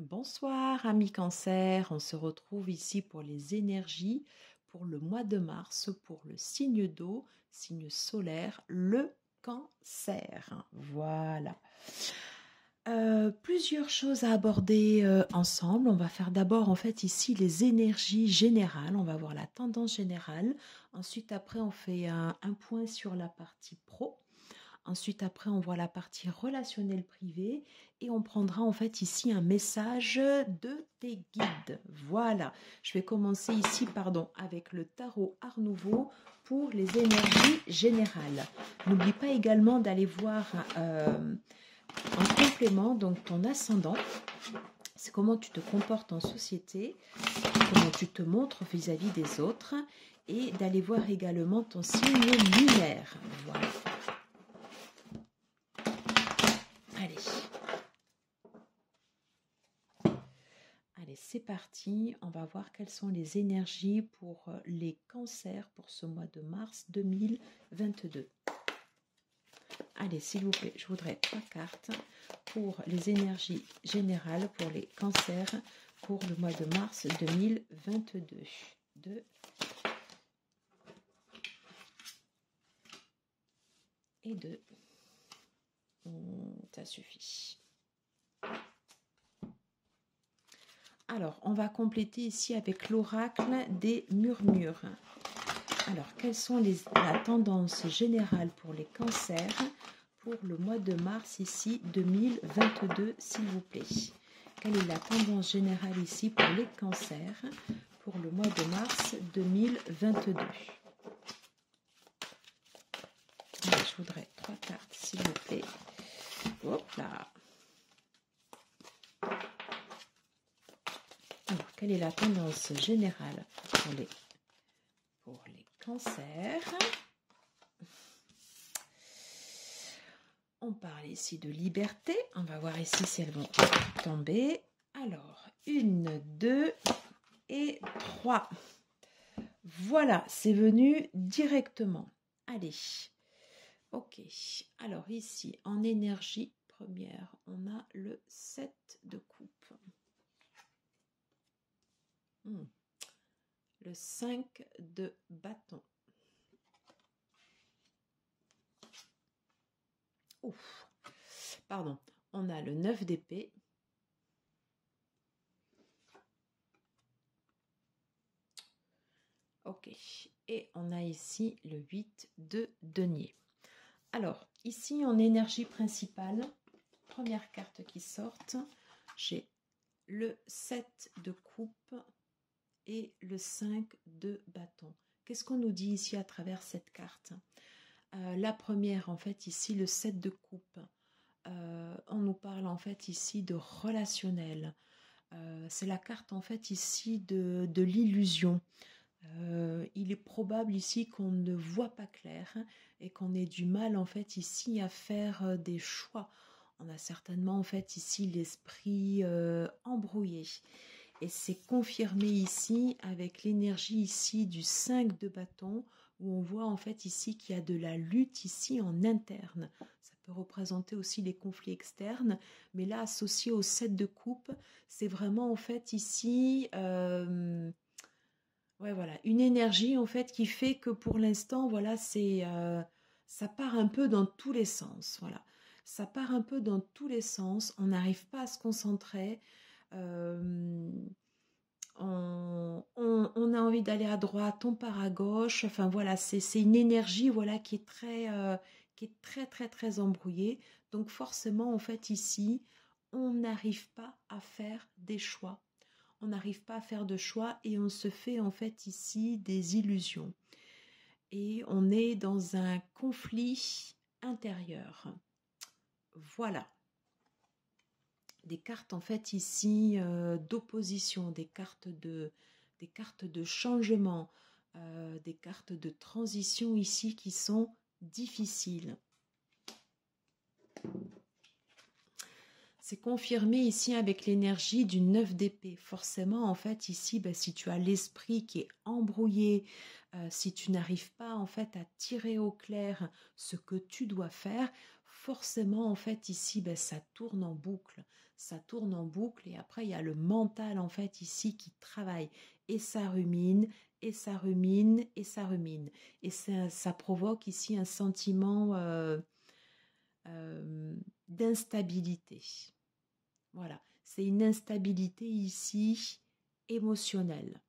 Bonsoir, amis Cancer. On se retrouve ici pour les énergies pour le mois de mars, pour le signe d'eau, signe solaire, le Cancer. Voilà. Plusieurs choses à aborder ensemble. On va faire d'abord en fait ici les énergies générales. On va voir la tendance générale. Ensuite, après, on fait un point sur la partie pro. Ensuite, après, on voit la partie relationnelle privée et on prendra en fait ici un message de tes guides. Voilà, je vais commencer ici, avec le tarot Art Nouveau pour les énergies générales. N'oublie pas également d'aller voir en complément donc ton ascendant. C'est comment tu te comportes en société, comment tu te montres vis-à-vis des autres et d'aller voir également ton signe lunaire. Voilà. Allez, c'est parti. On va voir quelles sont les énergies pour les cancers pour ce mois de mars 2022. Allez, s'il vous plaît, je voudrais 3 cartes pour les énergies générales pour les cancers pour le mois de mars 2022. 2 et 2. Ça suffit. Alors, on va compléter ici avec l'oracle des murmures. Alors, quelles sont la tendance générale pour les cancers pour le mois de mars ici 2022, s'il vous plaît? Quelle est la tendance générale ici pour les cancers pour le mois de mars 2022? Allez, je voudrais 3 cartes, s'il vous plaît. Hop là. Alors, quelle est la tendance générale pour les cancers? On parle ici de liberté. On va voir ici si elles vont tomber. Alors, 1, 2 et 3. Voilà, c'est venu directement. Allez. Ok. Alors ici, en énergie première, on a le 7 de coupe. Le 5 de bâton. Ouf. Pardon. On a le 9 d'épée. Ok. Et on a ici le 8 de denier. Alors, ici en énergie principale, première carte qui sort, j'ai le 7 de coupe et le 5 de bâton. Qu'est-ce qu'on nous dit ici à travers cette carte? La première, en fait, ici, le 7 de coupe. On nous parle, en fait, ici de relationnel. C'est la carte, en fait, ici de l'illusion. Il est probable ici qu'on ne voit pas clair et qu'on ait du mal, en fait, ici à faire des choix. On a certainement, en fait, ici l'esprit embrouillé. Et c'est confirmé ici avec l'énergie ici du 5 de bâton où on voit en fait ici qu'il y a de la lutte ici en interne. Ça peut représenter aussi les conflits externes, mais là associé au 7 de coupe, c'est vraiment en fait ici voilà, une énergie en fait qui fait que pour l'instant voilà ça part un peu dans tous les sens. Voilà, ça part un peu dans tous les sens. On n'arrive pas à se concentrer. On a envie d'aller à droite, on part à gauche. Enfin voilà, c'est une énergie voilà qui est très très très embrouillée. Donc forcément en fait ici, on n'arrive pas à faire des choix. On n'arrive pas à faire de choix et on se fait en fait ici des illusions. Et on est dans un conflit intérieur. Voilà. Des cartes en fait ici d'opposition, des cartes de changement, des cartes de transition ici qui sont difficiles. C'est confirmé ici avec l'énergie du 9 d'épée. Forcément, en fait, ici, si tu as l'esprit qui est embrouillé, si tu n'arrives pas, en fait, à tirer au clair ce que tu dois faire, forcément, en fait, ici, ça tourne en boucle. ça tourne en boucle et après il y a le mental en fait ici qui travaille et ça rumine et ça rumine et ça rumine et ça provoque ici un sentiment d'instabilité. Voilà, c'est une instabilité ici émotionnelle.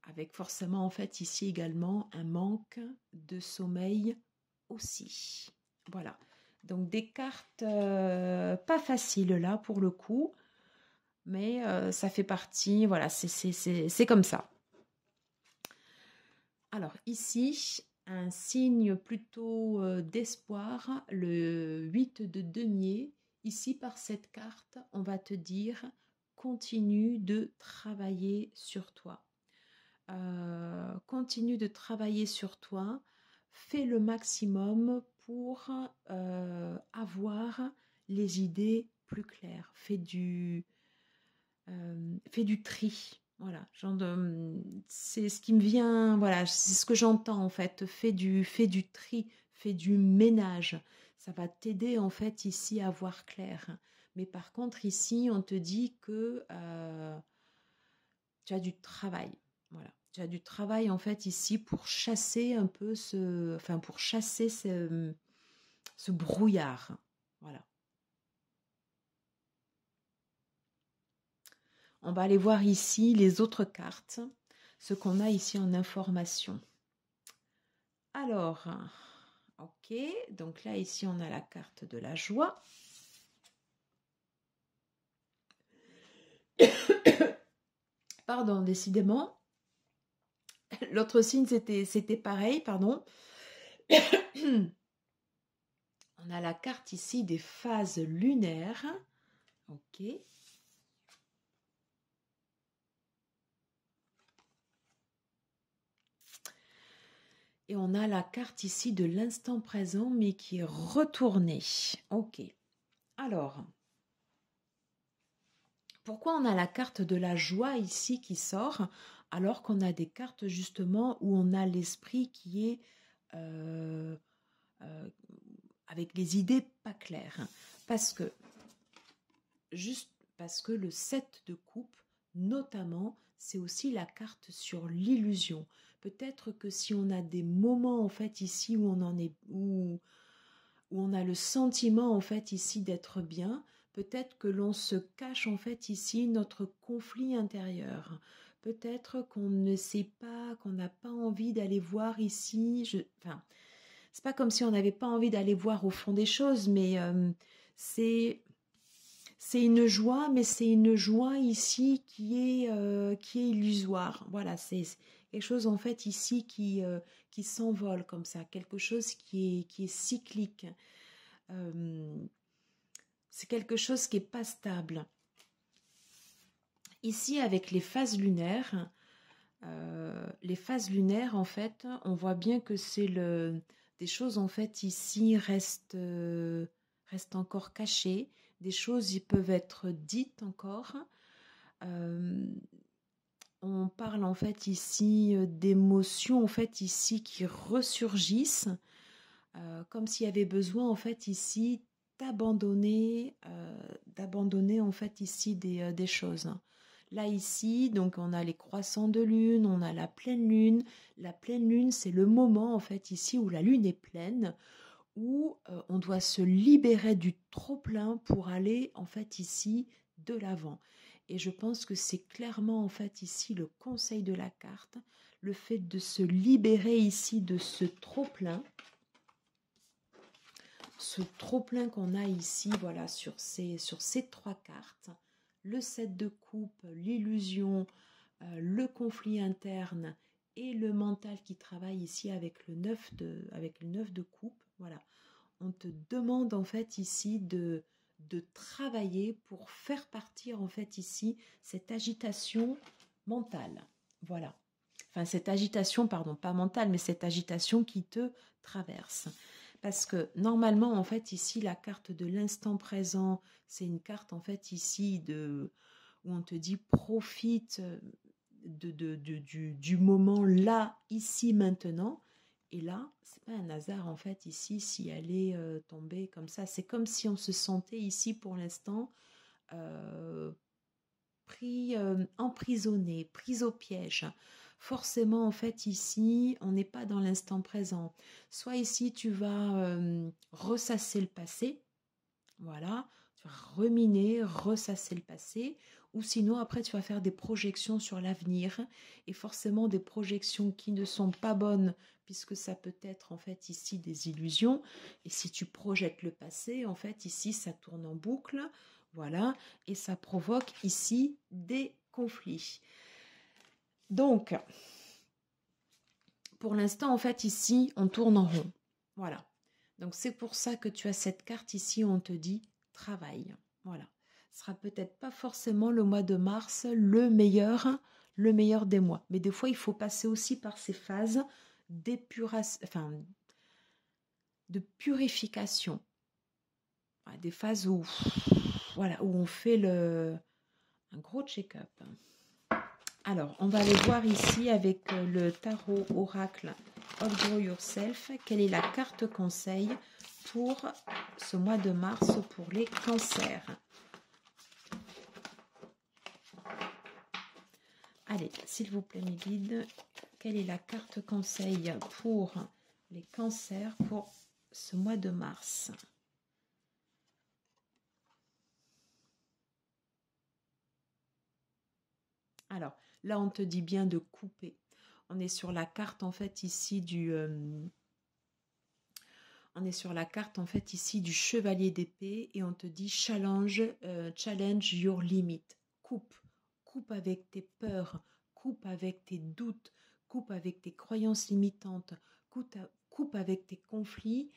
Avec forcément en fait ici également un manque de sommeil aussi. Voilà, donc des cartes pas faciles là pour le coup, mais ça fait partie, voilà, c'est comme ça. Alors ici, un signe plutôt d'espoir, le 8 de denier. Ici, par cette carte, on va te dire, continue de travailler sur toi. Continue de travailler sur toi. Fais le maximum pour avoir les idées plus claires. Fais du tri. Voilà, c'est ce qui me vient, voilà, c'est ce que j'entends en fait. Fais du tri, fais du ménage. Ça va t'aider en fait ici à voir clair. Mais par contre ici, on te dit que tu as du travail. Voilà, tu as du travail en fait ici pour chasser un peu pour chasser ce brouillard. Voilà. On va aller voir ici les autres cartes, ce qu'on a ici en information. Alors, ok, donc là ici on a la carte de la joie. Pardon, décidément. L'autre signe c'était pareil, pardon. On a la carte ici des phases lunaires. Ok. Et on a la carte ici de l'instant présent, mais qui est retournée. Ok. Alors, pourquoi on a la carte de la joie ici qui sort, alors qu'on a des cartes justement où on a l'esprit qui est avec les idées pas claires. Parce que le 7 de coupe, notamment, c'est aussi la carte sur l'illusion. Peut-être que si on a des moments en fait ici où on en est où on a le sentiment en fait ici d'être bien, peut-être que l'on se cache en fait ici notre conflit intérieur. Peut-être qu'on ne sait pas, qu'on n'a pas envie d'aller voir ici. C'est pas comme si on n'avait pas envie d'aller voir au fond des choses, mais c'est une joie, mais c'est une joie ici qui est illusoire. Voilà, c'est quelque chose en fait ici qui s'envole comme ça, quelque chose qui est cyclique. C'est quelque chose qui n'est pas stable. Ici, avec les phases lunaires, en fait, on voit bien que c'est des choses en fait ici restent encore cachées. Des choses, ils peuvent être dites encore. On parle en fait ici d'émotions en fait ici qui ressurgissent, comme s'il y avait besoin en fait ici d'abandonner en fait ici des choses. Là ici, donc on a les croissants de lune, on a la pleine lune. La pleine lune, c'est le moment en fait ici où la lune est pleine, où on doit se libérer du trop-plein pour aller en fait ici de l'avant. Et je pense que c'est clairement en fait ici le conseil de la carte, le fait de se libérer ici de ce trop-plein qu'on a ici, voilà, sur ces 3 cartes. Le 7 de coupe, l'illusion, le conflit interne et le mental qui travaille ici avec le 9 de coupe. Voilà, on te demande en fait ici de travailler pour faire partir en fait ici cette agitation mentale. Voilà. Enfin, cette agitation, pardon, pas mentale, mais cette agitation qui te traverse. Parce que normalement, en fait, ici, la carte de l'instant présent, c'est une carte, en fait, ici, où on te dit profite du moment là, ici, maintenant. Et là, c'est pas un hasard en fait ici si elle est tombée comme ça. C'est comme si on se sentait ici pour l'instant pris, emprisonné, pris au piège. Forcément, en fait, ici, on n'est pas dans l'instant présent. Soit ici, tu vas ressasser le passé, voilà, tu vas ruminer, ressasser le passé, ou sinon, après, tu vas faire des projections sur l'avenir, et forcément des projections qui ne sont pas bonnes, puisque ça peut être, en fait, ici, des illusions, et si tu projettes le passé, en fait, ici, ça tourne en boucle, voilà, et ça provoque ici des conflits. Donc, pour l'instant, en fait, ici, on tourne en rond. Voilà. Donc, c'est pour ça que tu as cette carte ici où on te dit travail. Voilà. Ce sera peut-être pas forcément le mois de mars le meilleur des mois. Mais des fois, il faut passer aussi par ces phases d'épuration, enfin, de purification. Des phases où, voilà, où on fait un gros check-up. Alors, on va aller voir ici avec le tarot oracle of Grow Yourself, quelle est la carte conseil pour ce mois de mars pour les cancers. Allez, s'il vous plaît mes guides, quelle est la carte conseil pour les cancers pour ce mois de mars? Alors, là, on te dit bien de couper. On est sur la carte, en fait, ici du... on est sur la carte, en fait, ici du chevalier d'épée et on te dit challenge your limit. Coupe. Coupe avec tes peurs, coupe avec tes doutes, coupe avec tes croyances limitantes, coupe avec tes conflits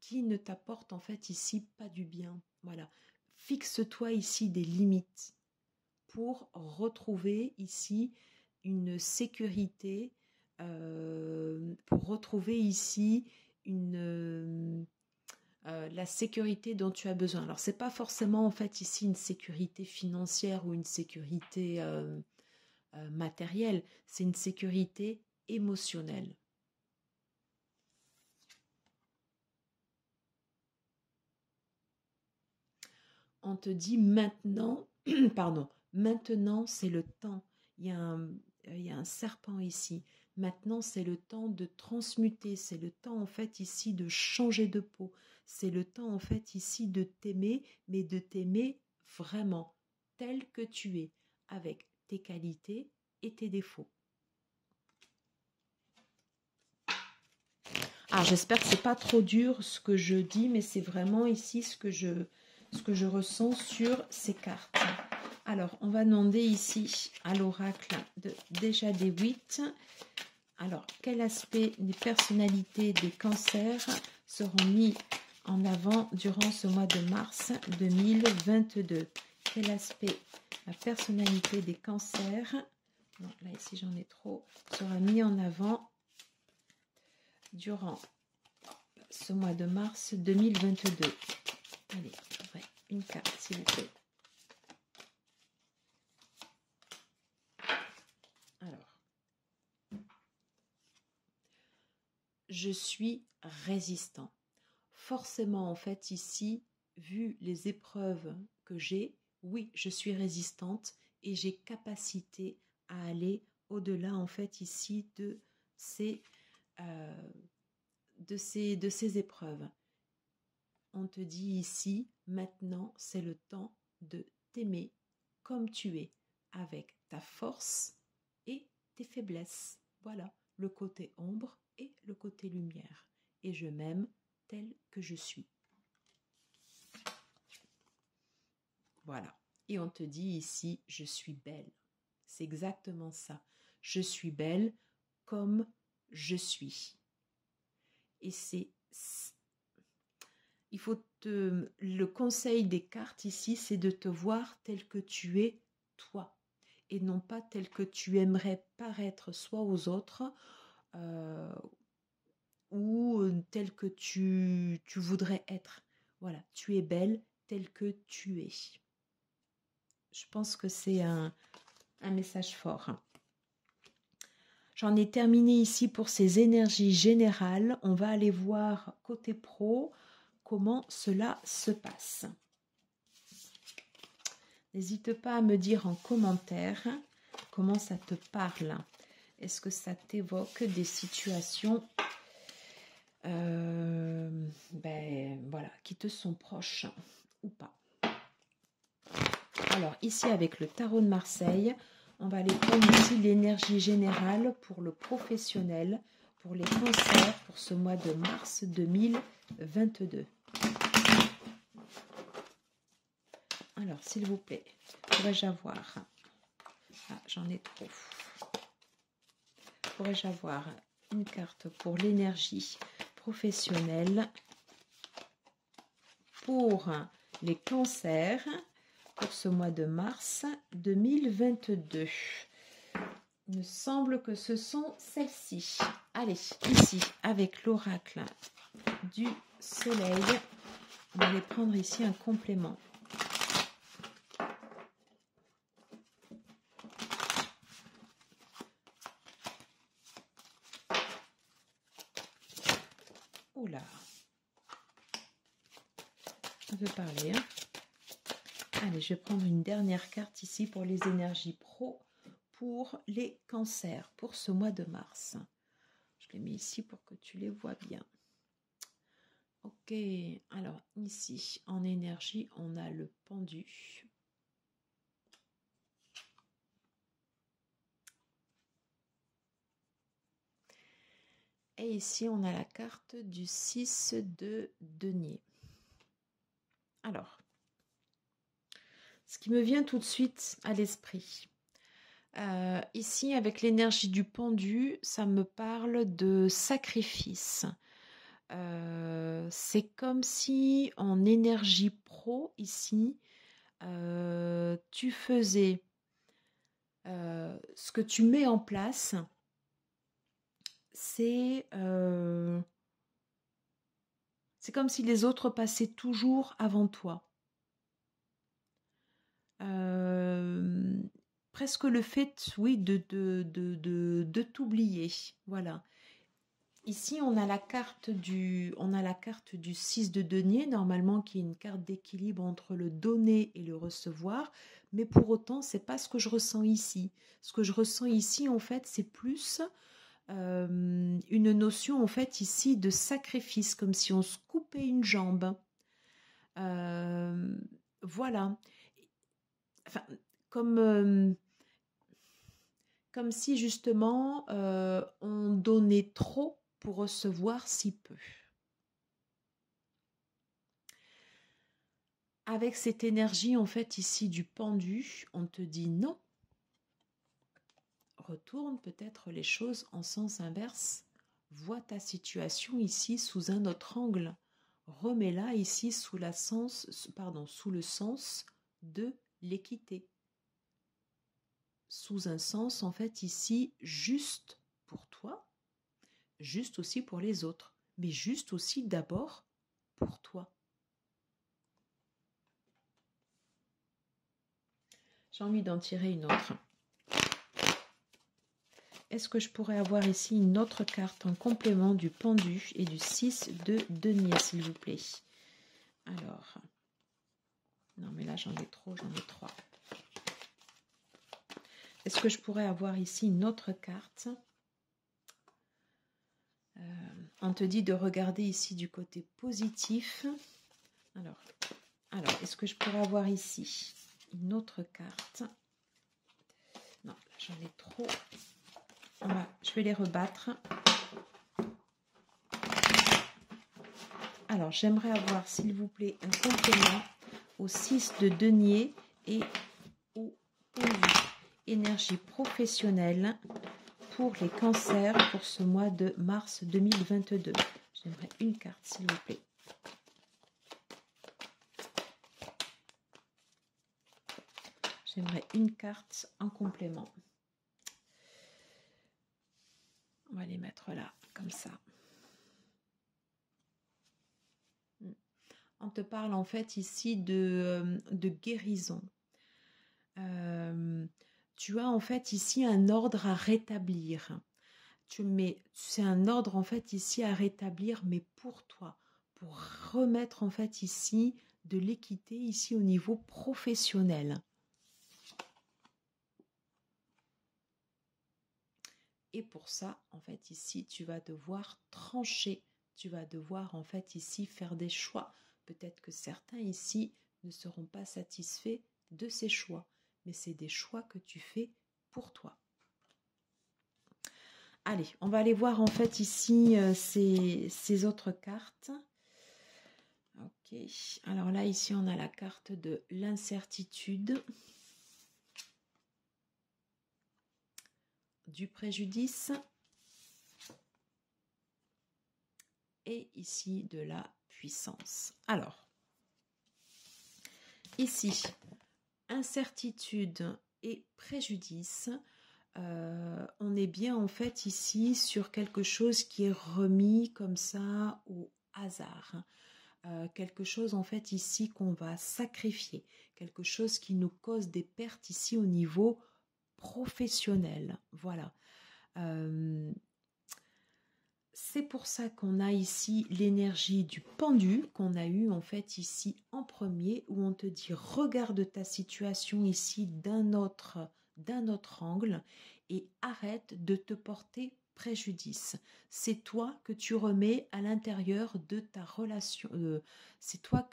qui ne t'apportent, en fait, ici, pas du bien. Voilà. Fixe-toi ici des limites pour retrouver ici une sécurité, pour retrouver ici la sécurité dont tu as besoin. Alors, ce n'est pas forcément en fait ici une sécurité financière ou une sécurité matérielle, c'est une sécurité émotionnelle. On te dit maintenant, pardon, maintenant c'est le temps. Il y a un serpent ici. Maintenant c'est le temps de transmuter. C'est le temps en fait ici de changer de peau. C'est le temps en fait ici de t'aimer, mais de t'aimer vraiment tel que tu es, avec tes qualités et tes défauts. Ah, j'espère que c'est pas trop dur ce que je dis, mais c'est vraiment ici ce que je ressens sur ces cartes. Alors, on va demander ici à l'oracle déjà des 8. Alors, quel aspect des personnalités des cancers seront mis en avant durant ce mois de mars 2022? Quel aspect la personnalité des cancers, non, là ici j'en ai trop, sera mis en avant durant ce mois de mars 2022? Allez, ouais, une carte s'il vous plaît. Alors, je suis résistant. Forcément, en fait, ici, vu les épreuves que j'ai, oui, je suis résistante et j'ai capacité à aller au-delà, en fait, ici, de ces épreuves. On te dit ici, maintenant, c'est le temps de t'aimer comme tu es, avec ta force et tes faiblesses. Voilà, le côté ombre et le côté lumière. Et je m'aime tel que je suis. Voilà. Et on te dit ici, je suis belle. C'est exactement ça. Je suis belle comme je suis. Et le conseil des cartes ici, c'est de te voir tel que tu es toi et non pas tel que tu aimerais paraître soit aux autres ou tel que tu voudrais être. Voilà, tu es belle tel que tu es. Je pense que c'est un message fort. J'en ai terminé ici pour ces énergies générales. On va aller voir côté pro comment cela se passe. N'hésite pas à me dire en commentaire comment ça te parle. Est-ce que ça t'évoque des situations voilà, qui te sont proches ou pas? Alors ici avec le tarot de Marseille, on va aller prendre ici l'énergie générale pour le professionnel, pour les cancers pour ce mois de mars 2022. Alors s'il vous plaît, pourrais-je avoir... Ah, j'en ai trop. Pourrais-je avoir une carte pour l'énergie professionnelle pour les cancers pour ce mois de mars 2022? Il me semble que ce sont celles-ci. Allez, ici, avec l'oracle du soleil, on va aller prendre ici un complément. Oula, on peut parler. Hein. Allez, je vais prendre une dernière carte ici pour les énergies pro, pour les cancers, pour ce mois de mars. Je les mets ici pour que tu les vois bien. Ok, alors ici, en énergie, on a le pendu. Et ici, on a la carte du 6 de denier. Alors, ce qui me vient tout de suite à l'esprit, ici, avec l'énergie du pendu, ça me parle de sacrifice. C'est comme si en énergie pro, ici, tu faisais ce que tu mets en place, c'est comme si les autres passaient toujours avant toi. Presque le fait, oui, de t'oublier. Voilà. Ici, on a la carte du 6 de denier, normalement, qui est une carte d'équilibre entre le donner et le recevoir. Mais pour autant, c'est pas ce que je ressens ici. Ce que je ressens ici, en fait, c'est plus une notion, en fait, ici, de sacrifice, comme si on se coupait une jambe. Voilà. Enfin, comme si justement on donnait trop pour recevoir si peu. Avec cette énergie en fait ici du pendu, on te dit non. Retourne peut-être les choses en sens inverse. Vois ta situation ici sous un autre angle. Remets-la ici sous le sens de l'équité. Sous un sens en fait ici juste pour toi, juste aussi pour les autres, mais juste aussi d'abord pour toi. J'ai envie d'en tirer une autre. Est-ce que je pourrais avoir ici une autre carte en complément du pendu et du 6 de denier, s'il vous plaît? Alors, non mais là j'en ai trop, j'en ai 3. Est-ce que je pourrais avoir ici une autre carte? On te dit de regarder ici du côté positif. Alors est-ce que je pourrais avoir ici une autre carte? Non, là j'en ai trop. Je vais les rebattre. Alors, j'aimerais avoir, s'il vous plaît, un complément au 6 de denier et au pendu. Énergie professionnelle pour les cancers pour ce mois de mars 2022. J'aimerais une carte, s'il vous plaît. J'aimerais une carte en complément. On va les mettre là, comme ça. On te parle en fait ici de guérison. Tu as en fait ici un ordre à rétablir. c'est un ordre en fait ici à rétablir, mais pour toi, pour remettre en fait ici de l'équité ici au niveau professionnel. Et pour ça, en fait, ici, tu vas devoir trancher. Tu vas devoir, en fait, ici, faire des choix. Peut-être que certains ici ne seront pas satisfaits de ces choix. Mais c'est des choix que tu fais pour toi. Allez, on va aller voir, en fait, ici, ces autres cartes. Ok. Alors là, ici, on a la carte de l'incertitude, du préjudice, et ici de la puissance. Alors, ici, incertitude et préjudice, on est bien en fait ici sur quelque chose qui est remis comme ça au hasard. Quelque chose en fait ici qu'on va sacrifier, quelque chose qui nous cause des pertes ici au niveau professionnel. Voilà. C'est pour ça qu'on a ici l'énergie du pendu qu'on a eu en fait ici en premier, où on te dit regarde ta situation ici d'un autre angle et arrête de te porter préjudice. C'est toi que tu remets à l'intérieur de ta relation. C'est toi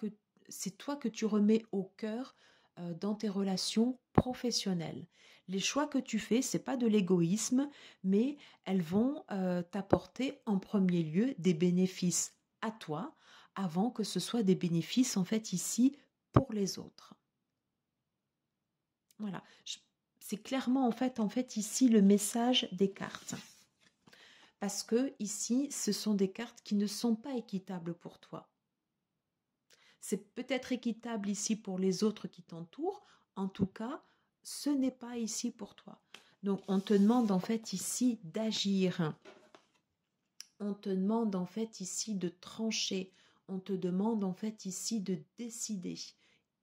que tu remets au cœur dans tes relations professionnelles. Les choix que tu fais, c'est pas de l'égoïsme, mais elles vont t'apporter en premier lieu des bénéfices à toi, avant que ce soit des bénéfices en fait ici pour les autres. Voilà, c'est clairement en fait ici le message des cartes. Parce que ici, ce sont des cartes qui ne sont pas équitables pour toi. C'est peut-être équitable ici pour les autres qui t'entourent, en tout cas, ce n'est pas ici pour toi. Donc, on te demande en fait ici d'agir. On te demande en fait ici de trancher. On te demande en fait ici de décider,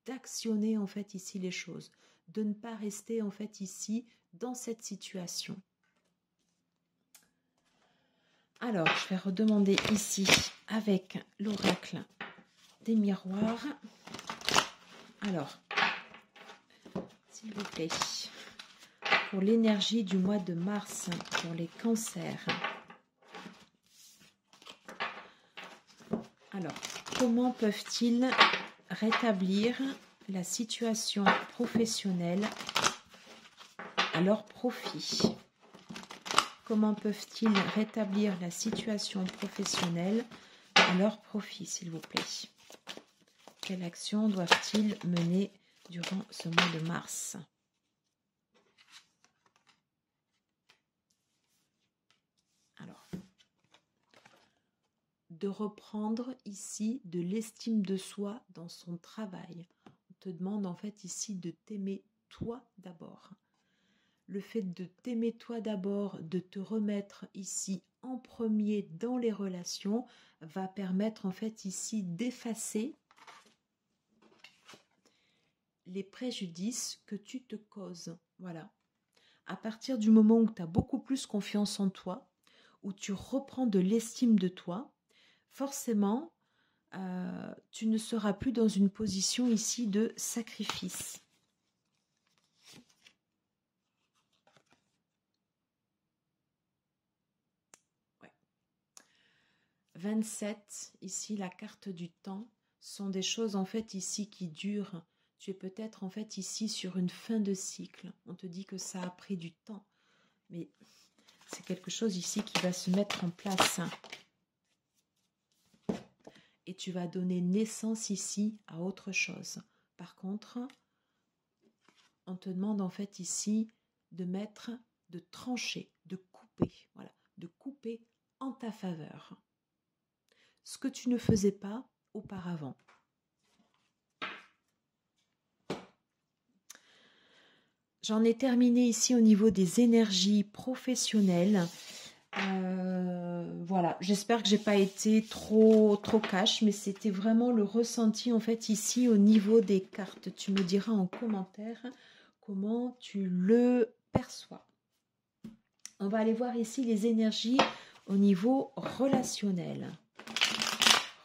d'actionner en fait ici les choses, de ne pas rester en fait ici dans cette situation. Alors, je vais redemander ici avec l'oracle des miroirs. Alors, s'il vous plaît, pour l'énergie du mois de mars, pour les cancers. Alors, comment peuvent-ils rétablir la situation professionnelle à leur profit? Comment peuvent-ils rétablir la situation professionnelle à leur profit, s'il vous plaît? Quelle action doivent-ils mener durant ce mois de mars? Alors, de reprendre ici de l'estime de soi dans son travail. On te demande en fait ici de t'aimer toi d'abord. Le fait de t'aimer toi d'abord, de te remettre ici en premier dans les relations, va permettre en fait ici d'effacer les préjudices que tu te causes. Voilà. À partir du moment où tu as beaucoup plus confiance en toi, où tu reprends de l'estime de toi, forcément, tu ne seras plus dans une position ici de sacrifice. Ouais. 27, ici la carte du temps, sont des choses en fait ici qui durent. Tu es peut-être en fait ici sur une fin de cycle. On te dit que ça a pris du temps, mais c'est quelque chose ici qui va se mettre en place. Et tu vas donner naissance ici à autre chose. Par contre, on te demande en fait ici de trancher, de couper, voilà, de couper en ta faveur. Ce que tu ne faisais pas auparavant. J'en ai terminé ici au niveau des énergies professionnelles. Voilà, j'espère que j'ai pas été trop cash, mais c'était vraiment le ressenti en fait ici au niveau des cartes. Tu me diras en commentaire comment tu le perçois. On va aller voir ici les énergies au niveau relationnel.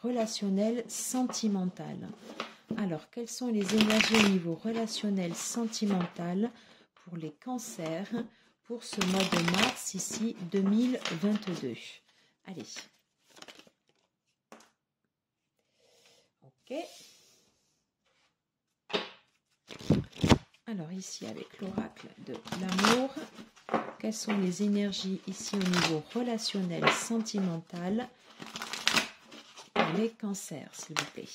Relationnel, sentimental. Alors, quelles sont les énergies au niveau relationnel, sentimental pour les cancers pour ce mois de mars, ici, 2022? Allez. Ok. Alors, ici, avec l'oracle de l'amour, quelles sont les énergies ici au niveau relationnel, sentimental pour les cancers, s'il vous plaît?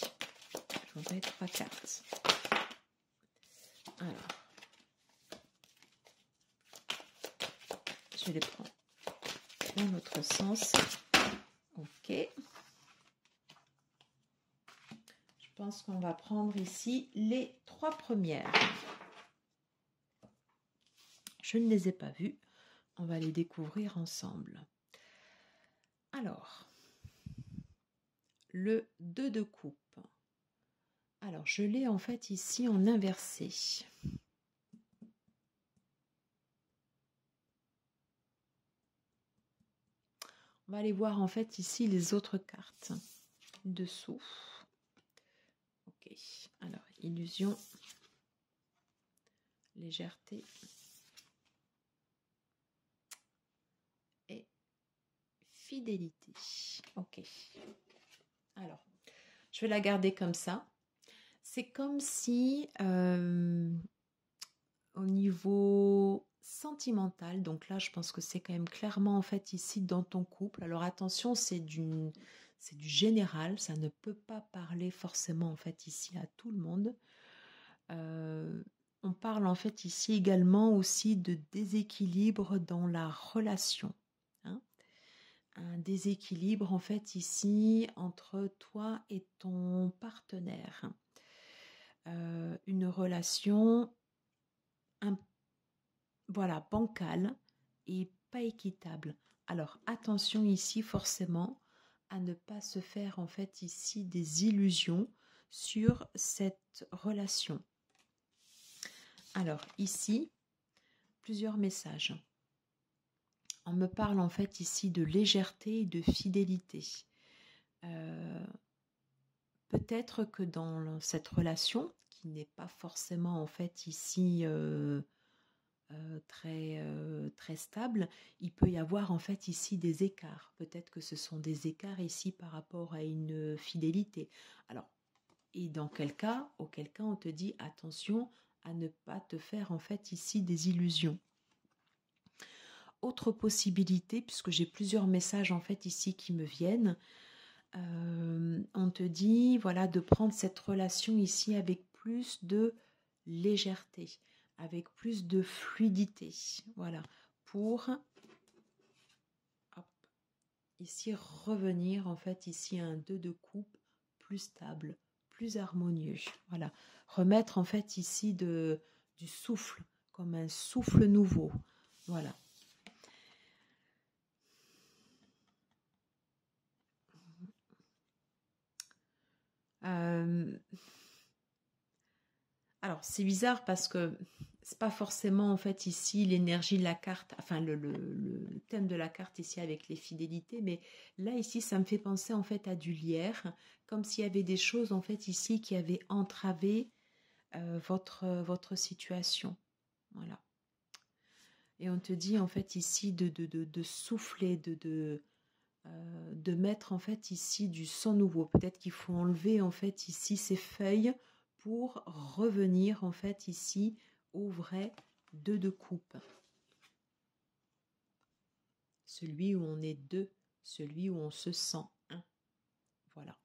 Je voudrais 3 cartes. Alors, je les prends dans l'autre sens. Ok. Je pense qu'on va prendre ici les 3 premières. Je ne les ai pas vues. On va les découvrir ensemble. Alors, le 2 de coupe. Alors, je l'ai en fait ici en inversé. On va aller voir en fait ici les autres cartes dessous. Ok, alors illusion, légèreté et fidélité. Ok, alors je vais la garder comme ça. C'est comme si au niveau sentimental, donc là je pense que c'est quand même clairement en fait ici dans ton couple. Alors attention, c'est du général, ça ne peut pas parler forcément en fait ici à tout le monde. On parle en fait ici également aussi de déséquilibre dans la relation. Hein, un déséquilibre en fait ici entre toi et ton partenaire. Une relation voilà, bancale et pas équitable. Alors attention ici forcément à ne pas se faire en fait ici des illusions sur cette relation. Alors ici, plusieurs messages. On me parle en fait ici de légèreté et de fidélité. Peut-être que dans cette relation, qui n'est pas forcément en fait ici très stable, il peut y avoir en fait ici des écarts. Peut-être que ce sont des écarts ici par rapport à une fidélité. Alors, et dans auquel cas on te dit attention à ne pas te faire en fait ici des illusions. Autre possibilité, puisque j'ai plusieurs messages en fait ici qui me viennent, on te dit voilà de prendre cette relation ici avec plus de légèreté, avec plus de fluidité, voilà, pour hop, ici revenir en fait ici à un 2 de coupe plus stable, plus harmonieux, voilà, remettre en fait ici du souffle, comme un souffle nouveau, voilà. Alors, c'est bizarre parce que c'est pas forcément en fait ici l'énergie de la carte, enfin le thème de la carte ici avec les fidélités, mais là ici ça me fait penser en fait à du lierre, comme s'il y avait des choses en fait ici qui avaient entravé votre situation. Voilà. Et on te dit en fait ici de souffler, de mettre en fait ici du sang nouveau. Peut-être qu'il faut enlever en fait ici ces feuilles pour revenir en fait ici au vrai 2 de coupe. Celui où on est 2, celui où on se sent 1. Voilà.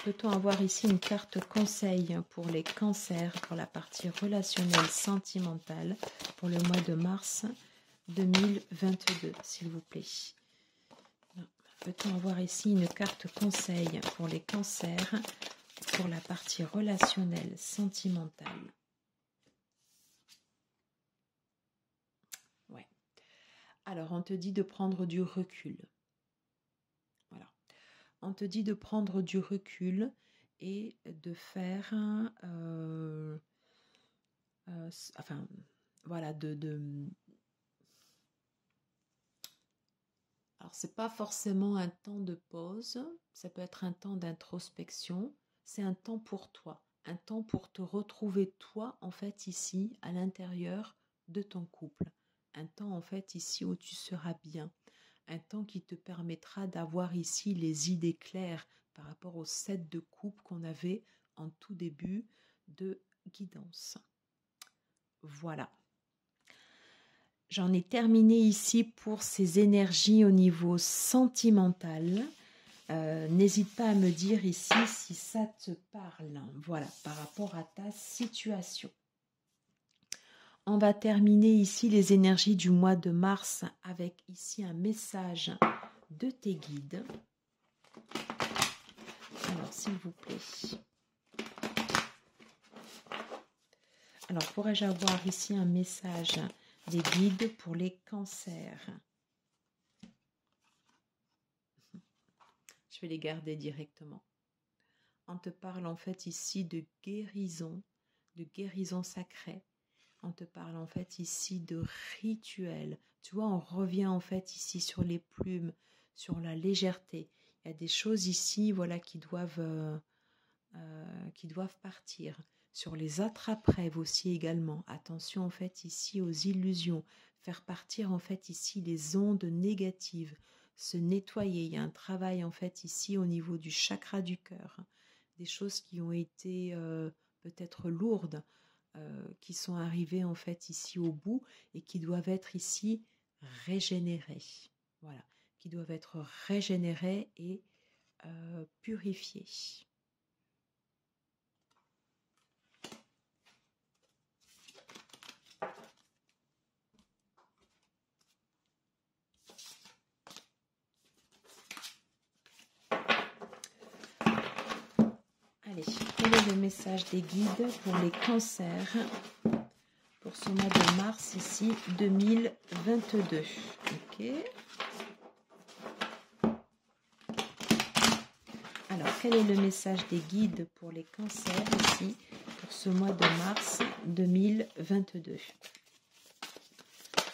Peut-on avoir ici une carte conseil pour les cancers, pour la partie relationnelle sentimentale, pour le mois de mars 2022, s'il vous plaît? Peut-on avoir ici une carte conseil pour les cancers, pour la partie relationnelle sentimentale? Ouais. Alors, on te dit de prendre du recul. Voilà. On te dit de prendre du recul et de faire enfin voilà alors c'est pas forcément un temps de pause, ça peut être un temps d'introspection, c'est un temps pour toi, un temps pour te retrouver toi en fait ici à l'intérieur de ton couple, un temps en fait ici où tu seras bien, un temps qui te permettra d'avoir ici les idées claires par rapport au set de coupe qu'on avait en tout début de guidance. Voilà. J'en ai terminé ici pour ces énergies au niveau sentimental. N'hésite pas à me dire ici si ça te parle. Voilà, par rapport à ta situation. On va terminer ici les énergies du mois de mars avec ici un message de tes guides. Alors, s'il vous plaît. Alors, pourrais-je avoir ici un message des guides pour les cancers? Je vais les garder directement. On te parle en fait ici de guérison sacrée. On te parle en fait ici de rituel. Tu vois, on revient en fait ici sur les plumes, sur la légèreté. Il y a des choses ici, voilà, qui doivent partir. Sur les attrape-rêves aussi également. Attention en fait ici aux illusions. Faire partir en fait ici les ondes négatives. Se nettoyer. Il y a un travail en fait ici au niveau du chakra du cœur. Des choses qui ont été peut-être lourdes, qui sont arrivées en fait ici au bout et qui doivent être ici régénérées. Voilà. Qui doivent être régénérées et purifiées. Allez, quel est le message des guides pour les cancers pour ce mois de mars ici 2022? Ok. Alors, quel est le message des guides pour les cancers ici pour ce mois de mars 2022?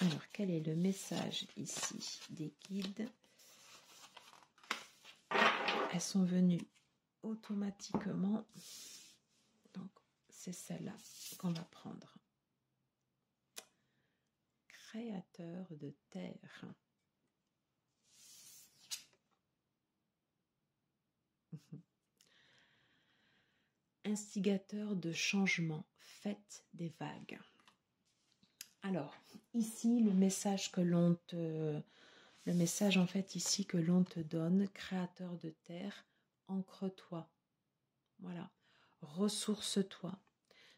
Alors, quel est le message ici des guides? Elles sont venues automatiquement. Donc, c'est celle-là qu'on va prendre. Créateur de terre. Instigateur de changement, faites des vagues. Alors, ici, le message en fait ici que l'on te donne, créateur de terre, ancre-toi. Voilà, ressource-toi.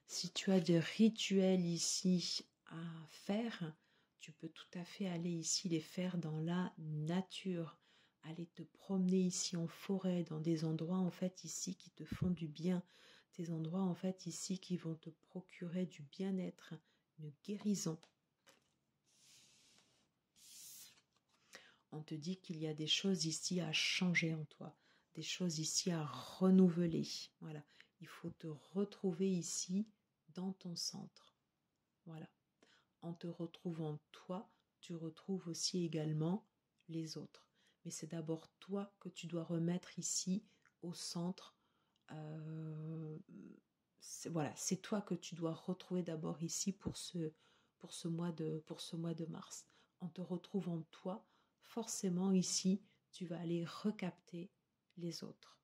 Si tu as des rituels ici à faire, tu peux tout à fait aller ici les faire dans la nature. Aller te promener ici en forêt, dans des endroits en fait ici qui te font du bien. Des endroits en fait ici qui vont te procurer du bien-être, une guérison. On te dit qu'il y a des choses ici à changer en toi, des choses ici à renouveler. Voilà, il faut te retrouver ici dans ton centre. Voilà, en te retrouvant toi, tu retrouves aussi également les autres. Mais c'est d'abord toi que tu dois remettre ici au centre. Voilà, c'est toi que tu dois retrouver d'abord ici pour ce mois de mars. En te retrouvant toi, forcément ici, tu vas aller recapter les autres.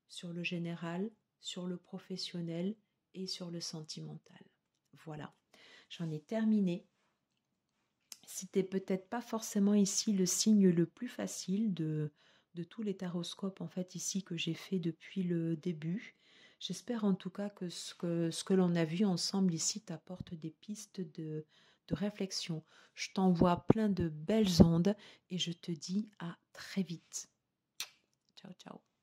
Sur le général, sur le professionnel et sur le sentimental. Voilà, j'en ai terminé. C'était peut-être pas forcément ici le signe le plus facile de tous les taroscopes en fait ici que j'ai fait depuis le début. J'espère en tout cas que ce que l'on a vu ensemble ici t'apporte des pistes de réflexion. Je t'envoie plein de belles ondes et je te dis à très vite. Ciao, ciao.